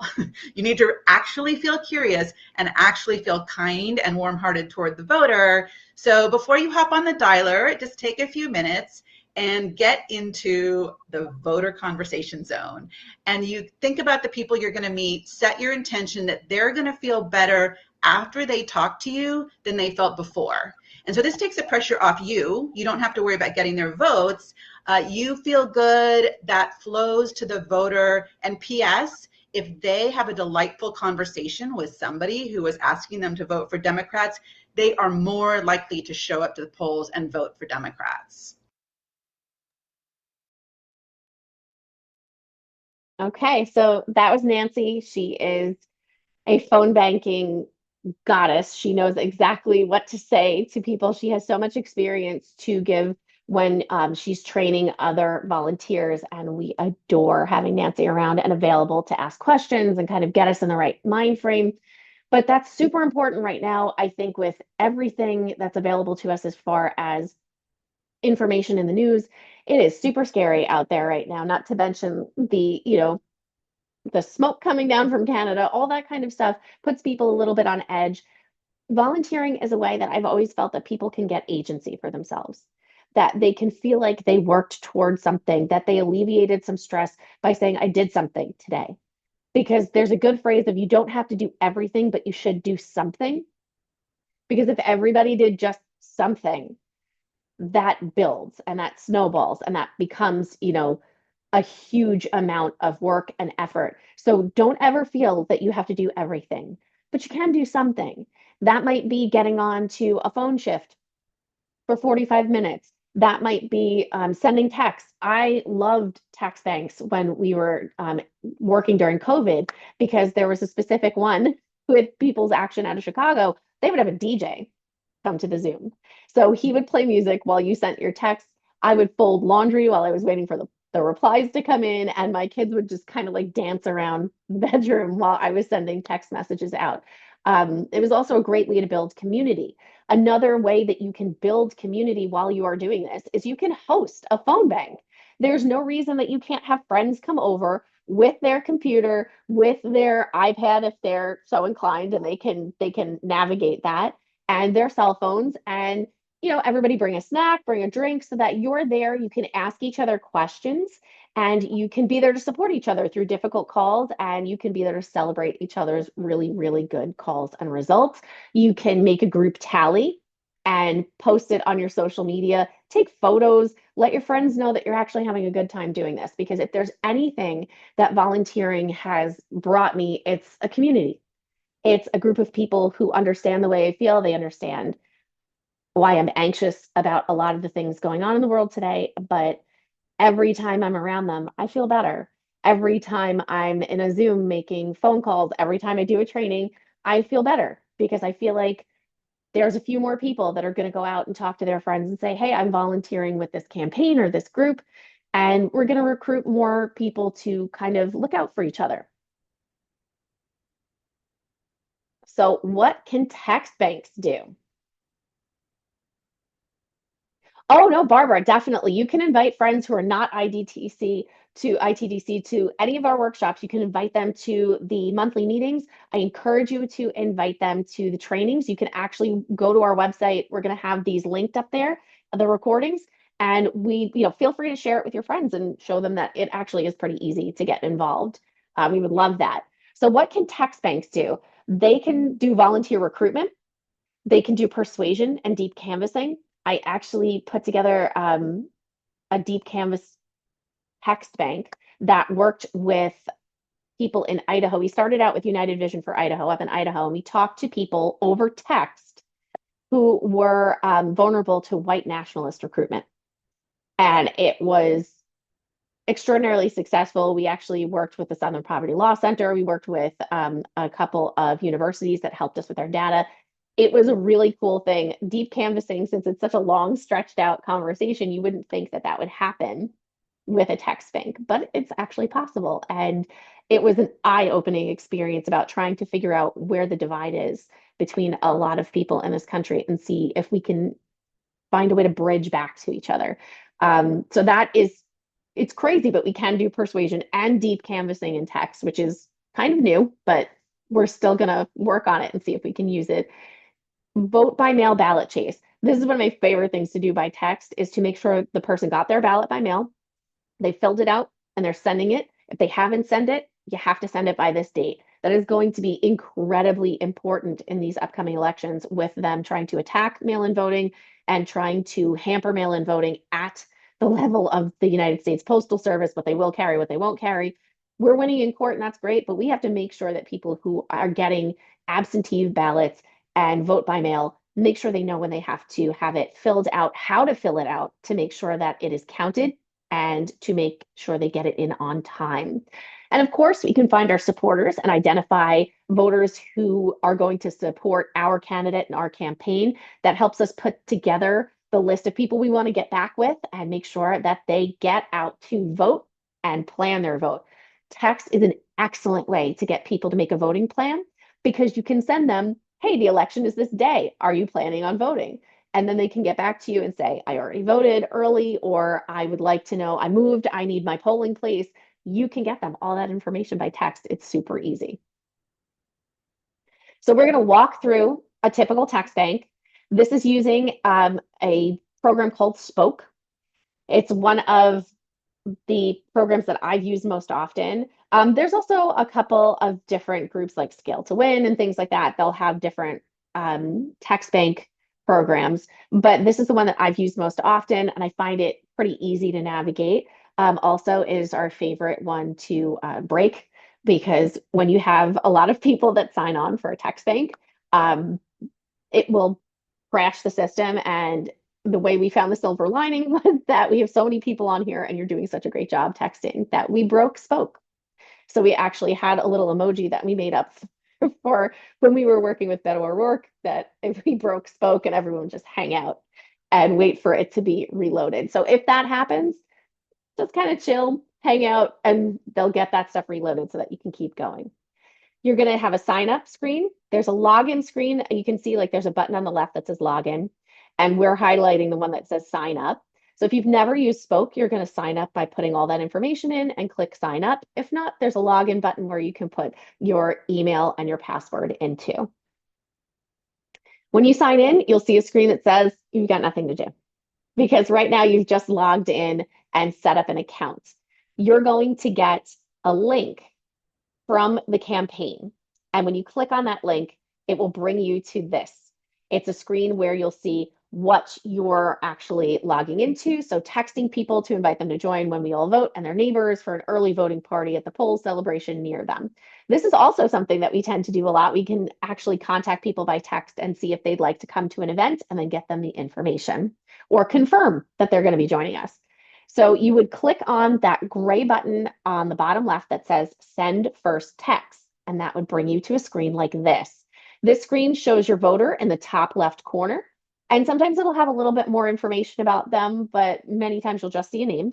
You need to actually feel curious and actually feel kind and warm-hearted toward the voter. So before you hop on the dialer, just take a few minutes and get into the voter conversation zone. And you think about the people you're going to meet, set your intention that they're going to feel better after they talk to you than they felt before. And so this takes the pressure off you. You don't have to worry about getting their votes. You feel good, that flows to the voter. And P.S., if they have a delightful conversation with somebody who is asking them to vote for Democrats, they are more likely to show up to the polls and vote for Democrats. Okay, so that was Nancy. She is a phone banking goddess. She knows exactly what to say to people. She has so much experience to give when she's training other volunteers, and we adore having Nancy around and available to ask questions and kind of get us in the right mind frame. But that's super important right now, I think, with everything that's available to us as far as information in the news. It is super scary out there right now, not to mention the, the smoke coming down from Canada, all that kind of stuff puts people a little bit on edge. Volunteering is a way that I've always felt that people can get agency for themselves, that they can feel like they worked towards something, that they alleviated some stress by saying, I did something today. Because there's a good phrase of you don't have to do everything, but you should do something. Because if everybody did just something, that builds and that snowballs and that becomes, a huge amount of work and effort. So don't ever feel that you have to do everything, but you can do something. That might be getting on to a phone shift for 45 minutes. That might be sending texts. I loved text banks when we were working during COVID because there was a specific one with People's Action out of Chicago. They would have a DJ come to the Zoom. So he would play music while you sent your text. I would fold laundry while I was waiting for the replies to come in, and my kids would just kind of like dance around the bedroom while I was sending text messages out. It was also a great way to build community. Another way that you can build community while you are doing this is you can host a phone bank. There's no reason that you can't have friends come over with their computer, with their iPad if they're so inclined and they can navigate that, and their cell phones, and everybody bring a snack, bring a drink so that you're there. You can ask each other questions and you can be there to support each other through difficult calls, and you can be there to celebrate each other's really, really good calls and results. You can make a group tally and post it on your social media, take photos, let your friends know that you're actually having a good time doing this. Because if there's anything that volunteering has brought me, it's a community. It's a group of people who understand the way I feel. They understand why I'm anxious about a lot of the things going on in the world today. But every time I'm around them, I feel better. Every time I'm in a Zoom making phone calls, every time I do a training, I feel better because I feel like there's a few more people that are going to go out and talk to their friends and say, hey, I'm volunteering with this campaign or this group. And we're going to recruit more people to kind of look out for each other. So what can text banks do? Oh no, Barbara, definitely. You can invite friends who are not ITDC to any of our workshops. You can invite them to the monthly meetings. I encourage you to invite them to the trainings. You can actually go to our website. We're going to have these linked up there, the recordings, And we, feel free to share it with your friends and show them that it actually is pretty easy to get involved. We would love that. So what can text banks do? They can do volunteer recruitment. They can do persuasion and deep canvassing. I actually put together a deep canvas text bank that worked with people in Idaho. We started out with United Vision for Idaho up in Idaho, and we talked to people over text who were vulnerable to white nationalist recruitment. And it was extraordinarily successful. We actually worked with the Southern Poverty Law Center. We worked with a couple of universities that helped us with our data. It was a really cool thing. Deep canvassing, since it's such a long, stretched out conversation, you wouldn't think that that would happen with a text bank, but it's actually possible. And it was an eye-opening experience about trying to figure out where the divide is between a lot of people in this country and see if we can find a way to bridge back to each other. So it's crazy, but we can do persuasion and deep canvassing in text, which is kind of new, but we're still going to work on it and see if we can use it. Vote by mail ballot chase. This is one of my favorite things to do by text, is to make sure the person got their ballot by mail, they filled it out, and they're sending it. If they haven't sent it, you have to send it by this date. That is going to be incredibly important in these upcoming elections, with them trying to attack mail-in voting and trying to hamper mail-in voting at the level of the United States Postal Service, what they will carry, what they won't carry. We're winning in court, and that's great, but we have to make sure that people who are getting absentee ballots and vote by mail, make sure they know when they have to have it filled out, how to fill it out to make sure that it is counted and to make sure they get it in on time. And of course, we can find our supporters and identify voters who are going to support our candidate and our campaign. That helps us put together the list of people we want to get back with and make sure that they get out to vote and plan their vote. Text is an excellent way to get people to make a voting plan, because you can send them, hey, the election is this day. Are you planning on voting? And then they can get back to you and say, I already voted early, or I would like to know, I moved, I need my polling place. You can get them all that information by text. It's super easy. So we're going to walk through a typical text bank. This is using a program called Spoke. It's one of the programs that I've used most often. There's also a couple of different groups like Scale to Win and things like that. They'll have different text bank programs, but this is the one that I've used most often, and I find it pretty easy to navigate. Also is our favorite one to break, because when you have a lot of people that sign on for a text bank, it will crash the system. And the way we found the silver lining was that we have so many people on here and you're doing such a great job texting that we broke Spoke. So we actually had a little emoji that we made up for when we were working with Beto O'Rourke, that if we broke Spoke, and everyone just hang out and wait for it to be reloaded. So if that happens, just kind of chill, hang out, and they'll get that stuff reloaded so that you can keep going. You're going to have a sign up screen. There's a login screen. You can see like there's a button on the left that says login, and we're highlighting the one that says sign up. So if you've never used Spoke, you're going to sign up by putting all that information in and click sign up. If not, there's a login button where you can put your email and your password into. When you sign in, you'll see a screen that says you've got nothing to do, because right now you've just logged in and set up an account. You're going to get a link from the campaign. And when you click on that link, it will bring you to this. It's a screen where you'll see what you're actually logging into. So texting people to invite them to join When We All Vote, and their neighbors for an early voting party at the polls celebration near them. This is also something that we tend to do a lot. We can actually contact people by text and see if they'd like to come to an event, and then get them the information or confirm that they're going to be joining us. So you would click on that gray button on the bottom left that says send first text, and that would bring you to a screen like this. This screen shows your voter in the top left corner. And sometimes it'll have a little bit more information about them, but many times you'll just see a name.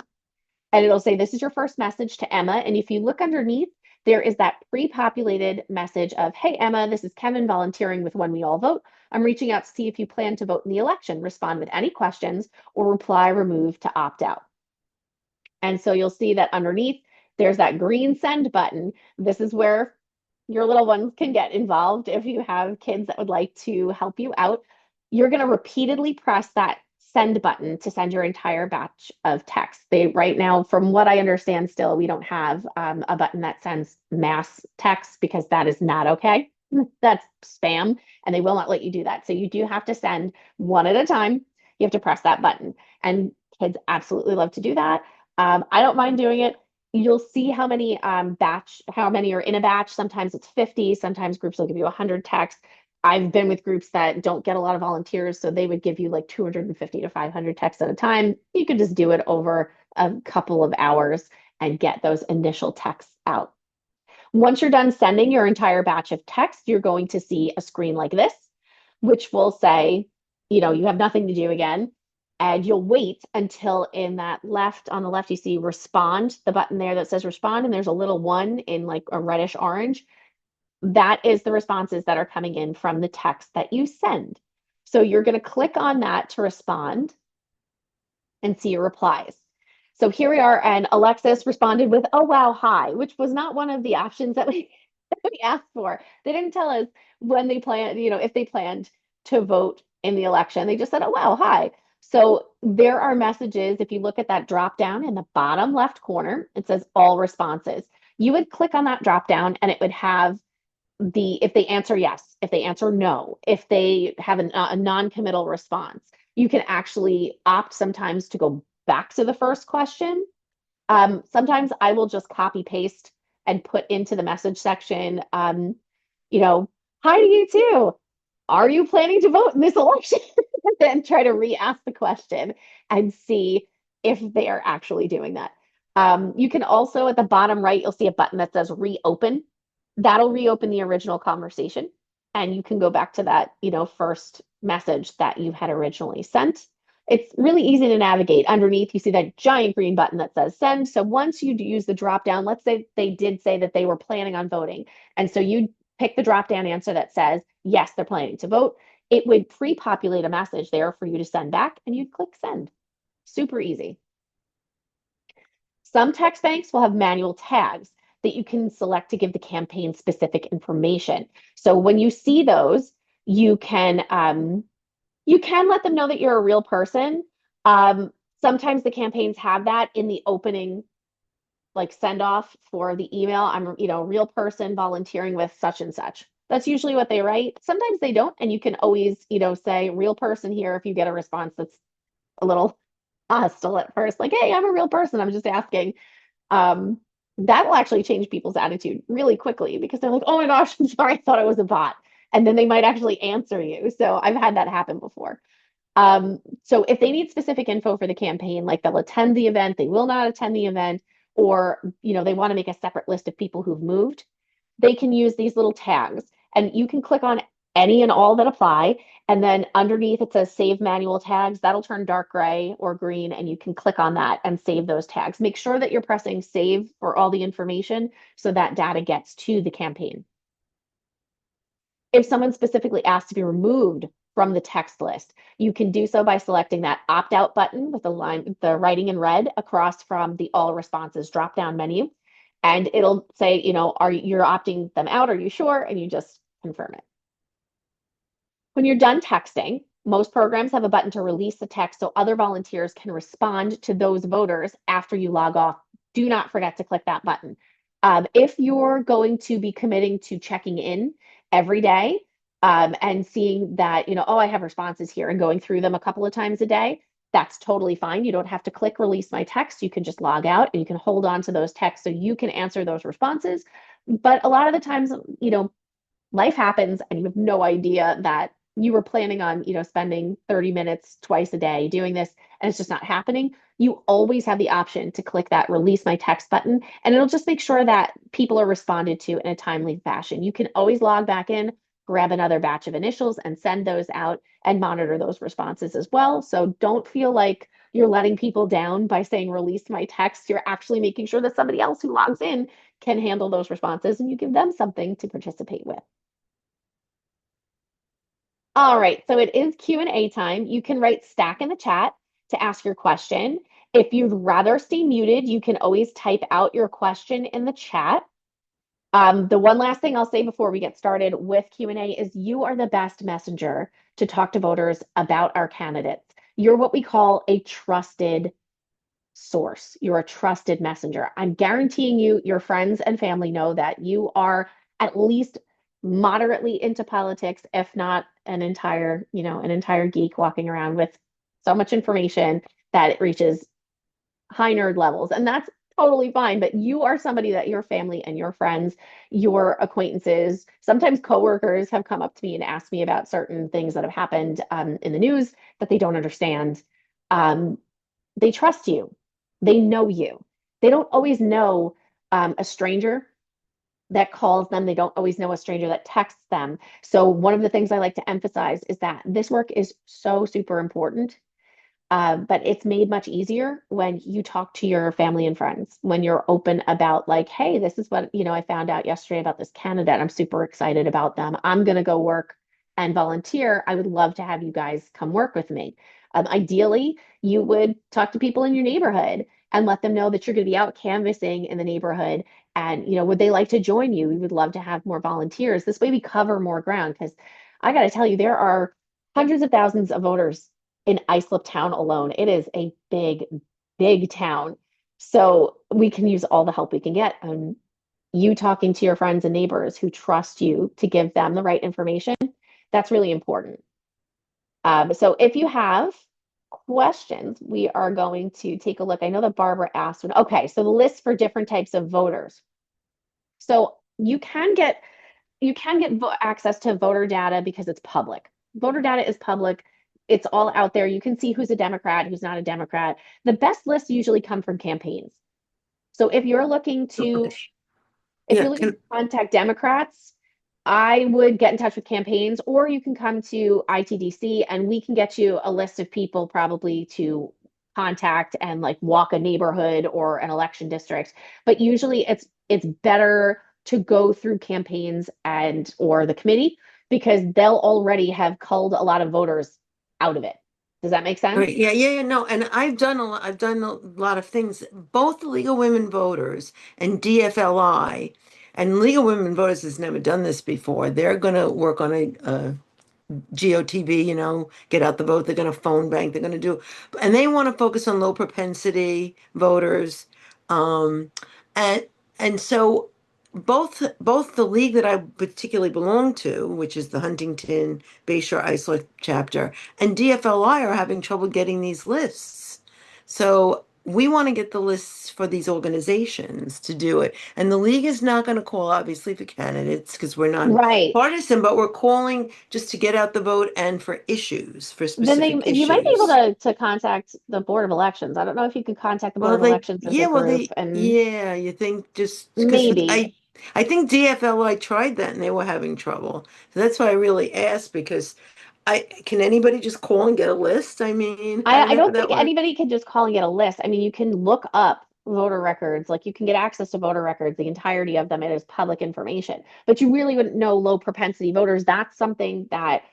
And it'll say, this is your first message to Emma. And if you look underneath, there is that pre-populated message of, hey, Emma, this is Kevin volunteering with When We All Vote. I'm reaching out to see if you plan to vote in the election. Respond with any questions or reply remove to opt out. And so you'll see that underneath, there's that green send button. This is where your little ones can get involved if you have kids that would like to help you out. You're going to repeatedly press that send button to send your entire batch of text. They right now, from what I understand, still we don't have a button that sends mass text because that is not okay. That's spam, and they will not let you do that. So you do have to send one at a time. You have to press that button, and kids absolutely love to do that. I don't mind doing it. You'll see how many how many are in a batch. Sometimes it's 50, sometimes groups will give you 100 texts. I've been with groups that don't get a lot of volunteers, so they would give you like 250 to 500 texts at a time. You could just do it over a couple of hours and get those initial texts out. Once you're done sending your entire batch of text, you're going to see a screen like this, which will say, you have nothing to do again. And you'll wait until on the left, you see respond, the button there that says respond, and there's a little one in like a reddish orange. That is the responses that are coming in from the text that you send. So you're going to click on that to respond and see your replies. So here we are, and Alexis responded with, "Oh, wow, hi," which was not one of the options that we asked for. They didn't tell us when they planned, if they planned to vote in the election. They just said, "Oh, wow, hi." So there are messages. If you look at that drop down in the bottom left corner, it says all responses. You would click on that drop down and it would have if they answer yes, if they answer no, if they have a non-committal response. You can actually opt sometimes to go back to the first question. Sometimes I will just copy paste and put into the message section, hi to you too. Are you planning to vote in this election? And then try to re-ask the question and see if they are actually doing that. You can also, at the bottom right, you'll see a button that says reopen. That'll reopen the original conversation, and you can go back to that, first message that you had originally sent. It's really easy to navigate. Underneath, you see that giant green button that says send. So once you use the drop down, let's say they did say that they were planning on voting. And so you pick the drop down answer that says, yes, they're planning to vote. It would pre-populate a message there for you to send back, and you'd click send. Super easy. Some text banks will have manual tags that you can select to give the campaign specific information. So when you see those, you can let them know that you're a real person. Sometimes the campaigns have that in the opening, like send off for the email. I'm, a real person volunteering with such and such. That's usually what they write. Sometimes they don't, and you can always, say real person here if you get a response that's a little hostile at first, like, hey, I'm a real person, I'm just asking. That will actually change people's attitude really quickly because they're like, oh my gosh, I'm sorry, I thought it was a bot. And then they might actually answer you. So I've had that happen before. So if they need specific info for the campaign, like they'll attend the event, they will not attend the event, or they want to make a separate list of people who've moved, they can use these little tags, and you can click on any and all that apply. And then underneath it says save manual tags. That'll turn dark gray or green, and you can click on that and save those tags. Make sure that you're pressing save for all the information so that data gets to the campaign. If someone specifically asks to be removed from the text list, you can do so by selecting that opt-out button with the writing in red across from the all responses drop-down menu. And it'll say, you're opting them out? Are you sure? And you just confirm it. When you're done texting, most programs have a button to release the text so other volunteers can respond to those voters after you log off. Do not forget to click that button. If you're going to be committing to checking in every day and seeing that, oh, I have responses here, and going through them a couple of times a day, that's totally fine. You don't have to click release my text. You can just log out and you can hold on to those texts so you can answer those responses. But a lot of the times, life happens and you have no idea that you were planning on, spending 30 minutes twice a day doing this, and it's just not happening. You always have the option to click that release my text button, and it'll just make sure that people are responded to in a timely fashion. You can always log back in, grab another batch of initials and send those out and monitor those responses as well. So don't feel like you're letting people down by saying release my text. You're actually making sure that somebody else who logs in can handle those responses, and you give them something to participate with. All right, so it is Q&A time. You can write stack in the chat to ask your question. If you'd rather stay muted, you can always type out your question in the chat. The one last thing I'll say before we get started with Q&A is you are the best messenger to talk to voters about our candidates. You're what we call a trusted source. You're a trusted messenger. I'm guaranteeing you, your friends and family know that you are at least moderately into politics, if not an entire geek walking around with so much information that it reaches high nerd levels. And that's totally fine. But you are somebody that your family and your friends, your acquaintances, sometimes coworkers have come up to me and asked me about certain things that have happened in the news that they don't understand. Um, they trust you. They know you. They don't always know a stranger that calls them. They don't always know a stranger that texts them. So one of the things I like to emphasize is that this work is so super important, but it's made much easier when you talk to your family and friends, when you're open about like, hey, this is what, I found out yesterday about this candidate. I'm super excited about them. I'm going to go work and volunteer. I would love to have you guys come work with me. Ideally, you would talk to people in your neighborhood and let them know that you're going to be out canvassing in the neighborhood. And, would they like to join you? We would love to have more volunteers. This way we cover more ground because I got to tell you, there are hundreds of thousands of voters in Islip Town alone. It is a big, big town. So we can use all the help we can get. You talking to your friends and neighbors who trust you to give them the right information, that's really important. So if you have questions, we are going to take a look. I know that Barbara asked one. Okay, so the list for different types of voters. So you can get access to voter data because it's public. Voter data is public. It's all out there. You can see who's a Democrat, who's not a Democrat. The best lists usually come from campaigns. So if you're looking to Yeah, contact Democrats, I would get in touch with campaigns, or you can come to ITDC and we can get you a list of people probably to contact and like walk a neighborhood or an election district. But usually it's better to go through campaigns and or the committee because they'll already have culled a lot of voters out of it. Does that make sense? right. Yeah. No, and I've done a lot of things. Both the League of Women Voters and DFLI, and League of Women Voters has never done this before. They're going to work on a GOTV, get out the vote. They're going to phone bank. They're going to do, and they want to focus on low propensity voters. Um, and so both the league that I particularly belong to, which is the Huntington Bayshore Islip chapter, and DFLI are having trouble getting these lists. So we want to get the lists for these organizations to do it. And the league is not going to call, obviously, for candidates because we're not Right. partisan, but we're calling just to get out the vote and for issues, for Then specific you might be able issues. to contact the Board of Elections. I don't know if you could contact the Board Well, of Elections as a group and you think just because maybe. I think DFLI tried that and they were having trouble. So that's why I really asked because can anybody just call and get a list? I mean, I how don't would that think work? anybody can just call and get a list. I mean, you can look up voter records, like you can get access to voter records, the entirety of them. It is public information, but you really wouldn't know low propensity voters. That's something that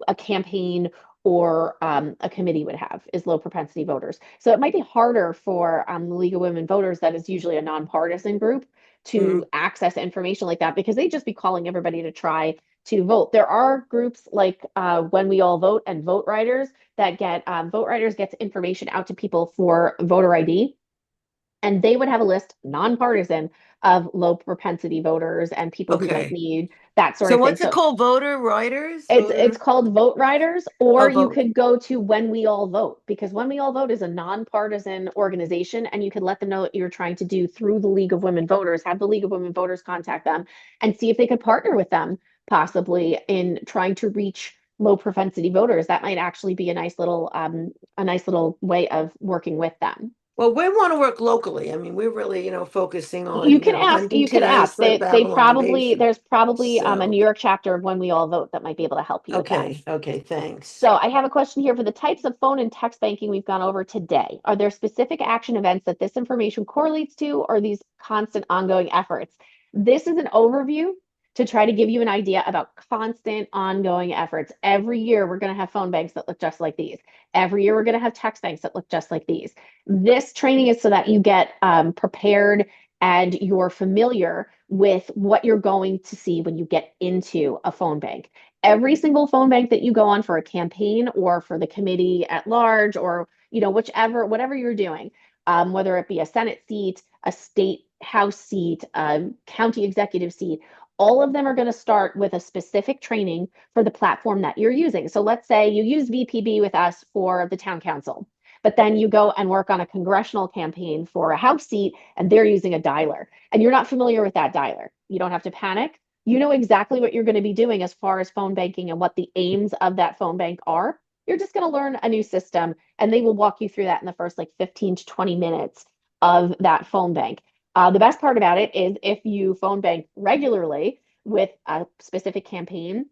a campaign or a committee would have is low propensity voters. So it might be harder for the League of Women Voters, that is usually a nonpartisan group, to Mm, access information like that because they just be calling everybody to try to vote. There are groups like When We All Vote and Vote Riders that get Vote Riders gets information out to people for voter ID, and they would have a list nonpartisan of low propensity voters and people who might okay. need that sort So of thing. what's it So called? Voter writers? it's called Vote Riders, or Oh, you vote. could go to When We All Vote, because When We All Vote is a nonpartisan organization, and you could let them know what you're trying to do through the League of Women Voters. Have the League of Women Voters contact them and see if they could partner with them, possibly in trying to reach low propensity voters. That might actually be a nice little way of working with them. Well, we want to work locally. I mean, we're really, focusing You on, can ask, you Huntington, can ask. Islip, They Avalon, probably, Bayshore. there's probably a So, New York chapter of When We All Vote that might be able to help you with that. okay, thanks. So I have a question here for the types of phone and text banking we've gone over today. Are there specific action events that this information correlates to, or these constant ongoing efforts? This is an overview to try to give you an idea about constant ongoing efforts. Every year, we're going to have phone banks that look just like these. Every year, we're going to have text banks that look just like these. This training is so that you get prepared and you're familiar with what you're going to see when you get into a phone bank. Every single phone bank that you go on for a campaign or for the committee at large, or whatever you're doing, whether it be a Senate seat, a state house seat, a county executive seat, all of them are going to start with a specific training for the platform that you're using. So let's say you use VPB with us for the town council, but then you go and work on a congressional campaign for a house seat and they're using a dialer and you're not familiar with that dialer. You don't have to panic. You know exactly what you're going to be doing as far as phone banking and what the aims of that phone bank are. You're just going to learn a new system and they will walk you through that in the first like 15 to 20 minutes of that phone bank. The best part about it is if you phone bank regularly with a specific campaign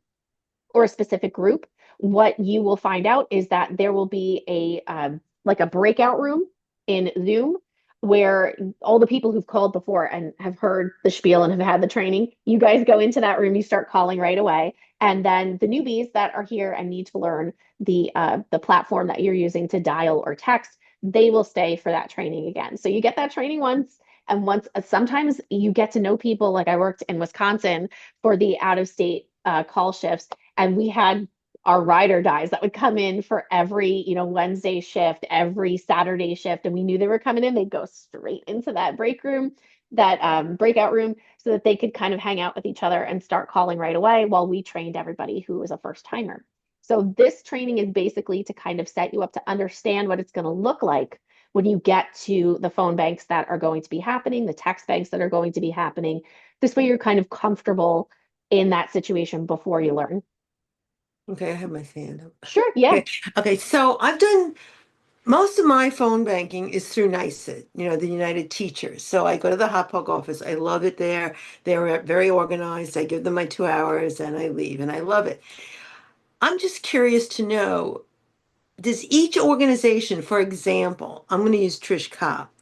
or a specific group, what you will find out is that there will be a breakout room in Zoom where all the people who've called before and have heard the spiel and have had the training, you guys go into that room, you start calling right away. And then the newbies that are here and need to learn the platform that you're using to dial or text, they will stay for that training again. So you get that training once, and once sometimes you get to know people. Like I worked in Wisconsin for the out of state call shifts, and we had our ride or dies that would come in for every Wednesday shift, every Saturday shift, and we knew they were coming in. They'd go straight into that breakout room, so that they could kind of hang out with each other and start calling right away while we trained everybody who was a first timer. So this training is basically to kind of set you up to understand what it's going to look like when you get to the phone banks that are going to be happening, the text banks that are going to be happening. This way you're kind of comfortable in that situation before you learn. Okay, I have my hand up. Sure, yeah. Okay, so I've done most of my phone banking is through NYSET, the United Teachers. So I go to the hot Hopog office. I love it there. They're very organized. I give them my 2 hours and I leave, and I love it. I'm just curious to know, does each organization, for example, I'm going to use Trish Kopp,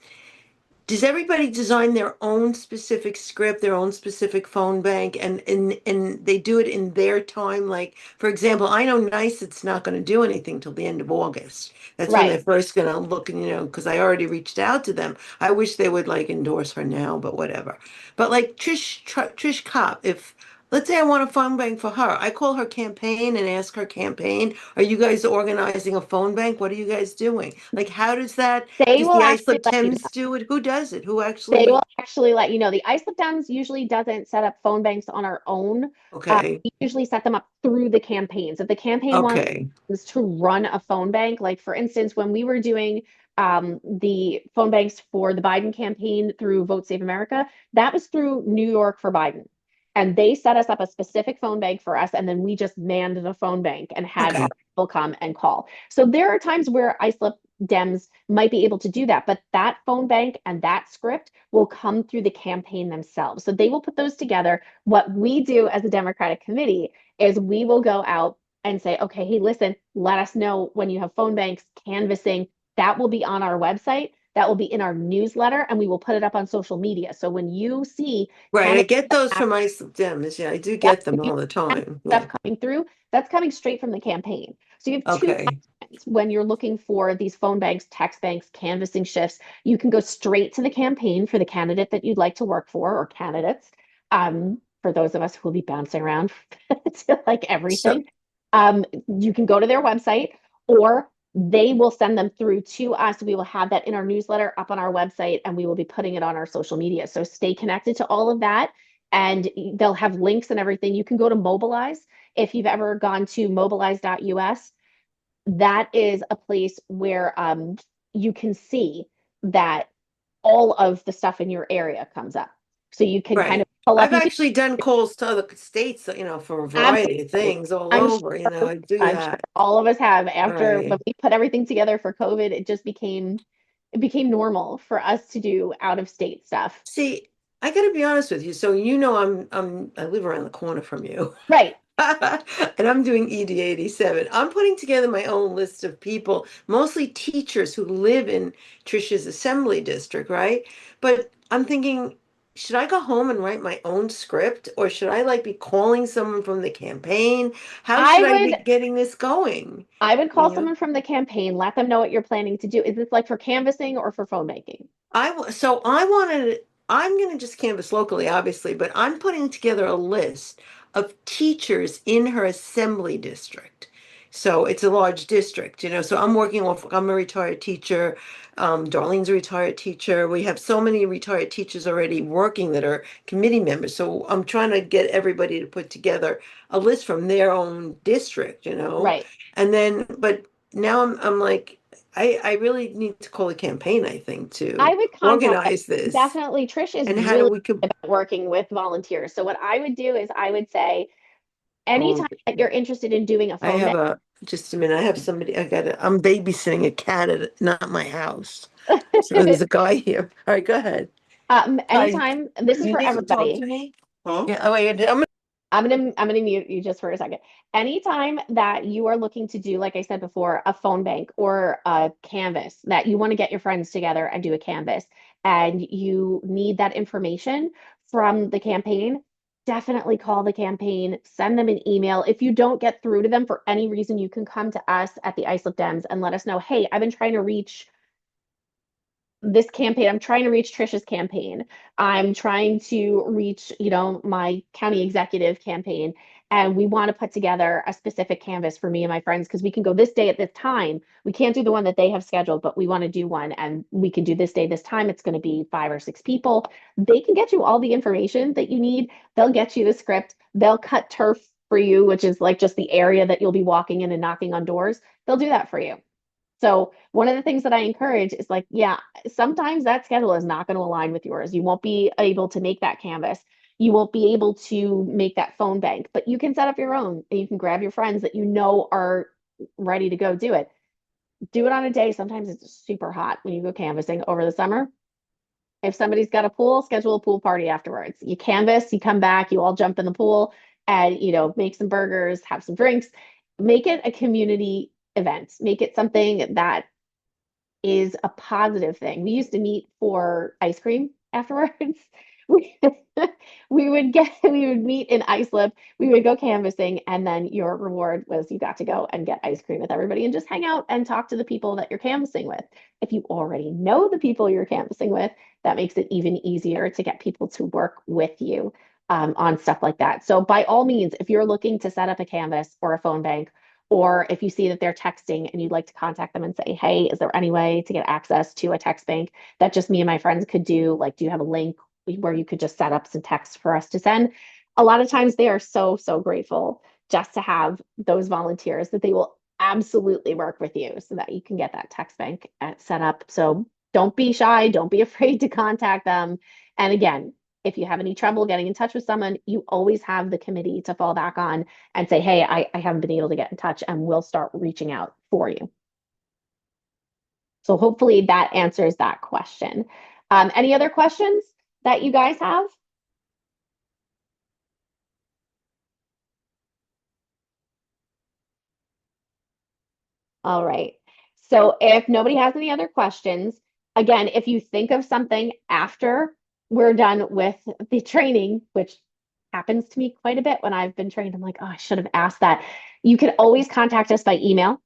does everybody design their own specific script, their own specific phone bank, and they do it in their time? Like, for example, I know NYSET's not going to do anything till the end of August. That's when they're Right. first going to look, because I already reached out to them. I wish they would like endorse her now, but whatever. But like Trish Kopp, if let's say I want a phone bank for her, I call her campaign and ask her campaign, are you guys organizing a phone bank? What are you guys doing? Like, how does that? They Does will the actually Islip let you Thames do it? Who does it? Who They will actually? actually let you know. The Islip Downs usually doesn't set up phone banks on our own. Okay. We usually set them up through the campaigns. If the campaign wants Okay. to run a phone bank, like for instance, when we were doing the phone banks for the Biden campaign through Vote Save America, that was through New York for Biden. And they set us up a specific phone bank for us, and then we just manned the phone bank and had our Okay. people come and call. So there are times where Islip Dems might be able to do that, but that phone bank and that script will come through the campaign themselves. So they will put those together. What we do as a Democratic committee is we will go out and say, okay, hey, listen, let us know when you have phone banks, canvassing. That will be on our website. That will be in our newsletter, and we will put it up on social media. So when you see Right. I candidates get those from Islip Dems. Yeah, I do yeah, get them all the time. stuff Yeah. coming through, that's coming straight from the campaign. So you have two Okay. options when you're looking for these phone banks, text banks, canvassing shifts. You can go straight to the campaign for the candidate that you'd like to work for, or candidates. For those of us who will be bouncing around to like So, everything, you can go to their website, or they will send them through to us. We will have that in our newsletter up on our website, and we will be putting it on our social media. So stay connected to all of that, and they'll have links and everything. You can go to Mobilize. If you've ever gone to mobilize.us, that is a place where you can see that all of the stuff in your area comes up. So you can kind of right. pull up, I've you can actually done calls to other states, for a variety of absolutely, things all I'm over. I do I'm sure that. all of us have. After when Right. we put everything together for COVID, it became normal for us to do out of state stuff. See, I got to be honest with you. So, I live around the corner from you. Right. And I'm doing ED 87. I'm putting together my own list of people, mostly teachers who live in Trisha's assembly district, right? But I'm thinking, should I go home and write my own script, or should I like be calling someone from the campaign? How I should I would be getting this going? I would You call know? someone from the campaign, let them know what you're planning to do. Is this like for canvassing or for phone banking? So I wanted I'm going to just canvass locally, obviously, but I'm putting together a list of teachers in her assembly district. So it's a large district, you know. So I'm working off, I'm a retired teacher. Darlene's a retired teacher. We have so many retired teachers already working that are committee members. So I'm trying to get everybody to put together a list from their own district, you know. Right. And then, but now I'm like, I really need to call a campaign, I think, I to would contact organize this. definitely. Trish is And how do really we could, about working with volunteers. So what I would do is I would say oh, anytime that you're interested in doing a I phone have bank, just a minute, I have somebody, I'm babysitting a cat at not my house. So there's a guy here. All right, go ahead. Hi, anytime, this is you for need to talk everybody. to me? Huh? Yeah, oh, wait, I'm gonna mute you just for a second. Anytime that you are looking to do, like I said before, a phone bank or a canvas, that you want to get your friends together and do a canvas, and you need that information from the campaign, definitely call the campaign, send them an email. If you don't get through to them for any reason, you can come to us at the Islip Dems and let us know, hey, I've been trying to reach this campaign. I'm trying to reach Trisha's campaign. I'm trying to reach, my county executive campaign. And we want to put together a specific canvas for me and my friends because we can go this day at this time. We can't do the one that they have scheduled, but we want to do one and we can do this day, this time. It's going to be 5 or 6 people. They can get you all the information that you need. They'll get you the script. They'll cut turf for you, which is like just the area that you'll be walking in and knocking on doors. They'll do that for you. So one of the things that I encourage is like, yeah, sometimes that schedule is not going to align with yours. You won't be able to make that canvas. You won't be able to make that phone bank, but you can set up your own and you can grab your friends that you know are ready to go do it. Do it on a day. Sometimes it's super hot when you go canvassing over the summer. If somebody's got a pool, schedule a pool party afterwards. You canvas, you come back, you all jump in the pool and, make some burgers, have some drinks, make it a community event, make it something that is a positive thing. We used to meet for ice cream afterwards. We we would meet in Islip, we would go canvassing, and then your reward was you got to go and get ice cream with everybody and just hang out and talk to the people that you're canvassing with. If you already know the people you're canvassing with, that makes it even easier to get people to work with you on stuff like that. So by all means, if you're looking to set up a canvas or a phone bank, or if you see that they're texting and you'd like to contact them and say, hey, is there any way to get access to a text bank that just me and my friends could do? Like, do you have a link where you could just set up some text for us to send? A lot of times they are so, so grateful just to have those volunteers that they will absolutely work with you so that you can get that text bank set up. So don't be shy. Don't be afraid to contact them. And again, if you have any trouble getting in touch with someone, you always have the committee to fall back on and say, hey, I haven't been able to get in touch, and we'll start reaching out for you. So hopefully that answers that question. Any other questions that you guys have? All right. So if nobody has any other questions, again, if you think of something after we're done with the training, which happens to me quite a bit when I've been trained, I'm like, oh, I should have asked that. You can always contact us by email,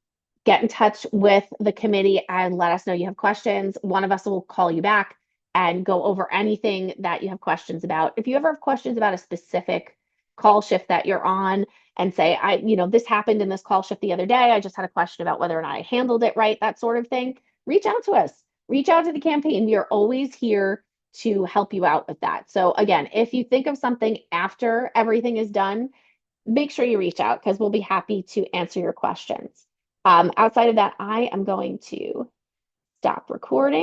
get in touch with the committee and let us know you have questions. One of us will call you back and go over anything that you have questions about. If you ever have questions about a specific call shift that you're on, and say, this happened in this call shift the other day. I just had a question about whether or not I handled it right, that sort of thing. Reach out to us. Reach out to the campaign. We are always here to help you out with that. So again, if you think of something after everything is done, make sure you reach out because we'll be happy to answer your questions. Outside of that, I am going to stop recording.